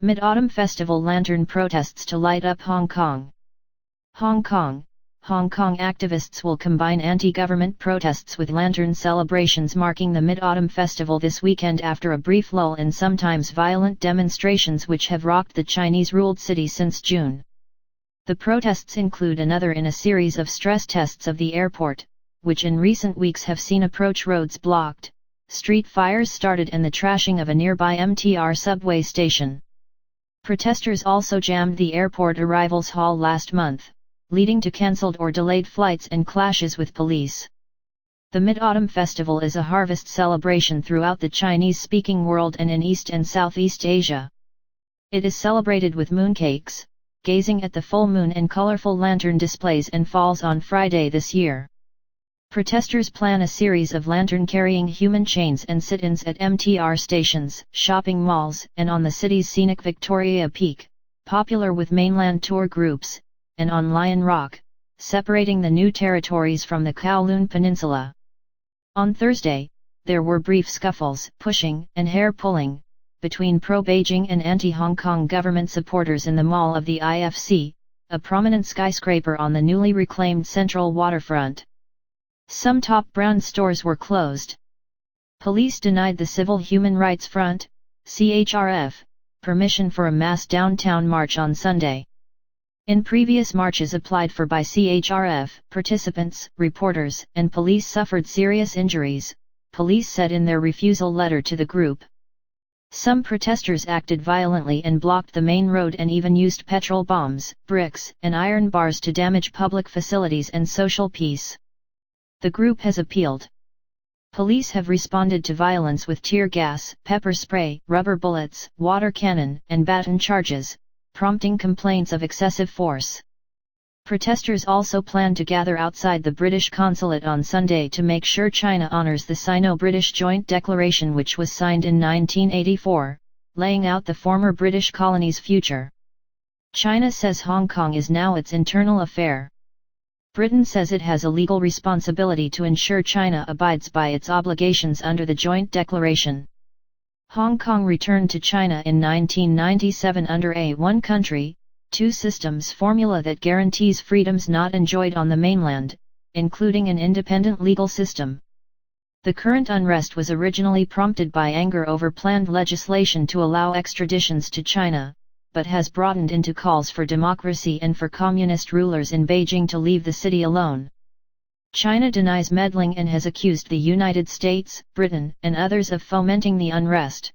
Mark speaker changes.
Speaker 1: Mid-Autumn Festival Lantern Protests to Light Up Hong Kong. Hong Kong activists will combine anti-government protests with lantern celebrations marking the Mid-Autumn Festival this weekend after a brief lull in sometimes violent demonstrations which have rocked the Chinese-ruled city since June. The protests include another in a series of stress tests of the airport, which in recent weeks have seen approach roads blocked, street fires started and the trashing of a nearby MTR subway station. Protesters also jammed the airport arrivals hall last month, leading to cancelled or delayed flights and clashes with police. The Mid-Autumn Festival is a harvest celebration throughout the Chinese-speaking world and in East and Southeast Asia. It is celebrated with mooncakes, gazing at the full moon and colorful lantern displays, and falls on Friday this year. Protesters plan a series of lantern-carrying human chains and sit-ins at MTR stations, shopping malls, and on the city's scenic Victoria Peak, popular with mainland tour groups, and on Lion Rock, separating the new territories from the Kowloon Peninsula. On Thursday, there were brief scuffles, pushing, and hair-pulling, between pro-Beijing and anti-Hong Kong government supporters in the mall of the IFC, a prominent skyscraper on the newly reclaimed central waterfront. Some top brand stores were closed. Police denied the Civil Human Rights Front, CHRF, permission for a mass downtown march on Sunday. In previous marches applied for by CHRF, participants, reporters, and police suffered serious injuries, police said in their refusal letter to the group. Some protesters acted violently and blocked the main road and even used petrol bombs, bricks, and iron bars to damage public facilities and social peace. The group has appealed. Police have responded to violence with tear gas, pepper spray, rubber bullets, water cannon, and baton charges, prompting complaints of excessive force. Protesters also plan to gather outside the British consulate on Sunday to make sure China honors the Sino-British Joint Declaration, which was signed in 1984, laying out the former British colony's future. China says Hong Kong is now its internal affair. Britain says it has a legal responsibility to ensure China abides by its obligations under the Joint Declaration. Hong Kong returned to China in 1997 under a one country, two systems formula that guarantees freedoms not enjoyed on the mainland, including an independent legal system. The current unrest was originally prompted by anger over planned legislation to allow extraditions to China, but has broadened into calls for democracy and for communist rulers in Beijing to leave the city alone. China denies meddling and has accused the United States, Britain, and others of fomenting the unrest.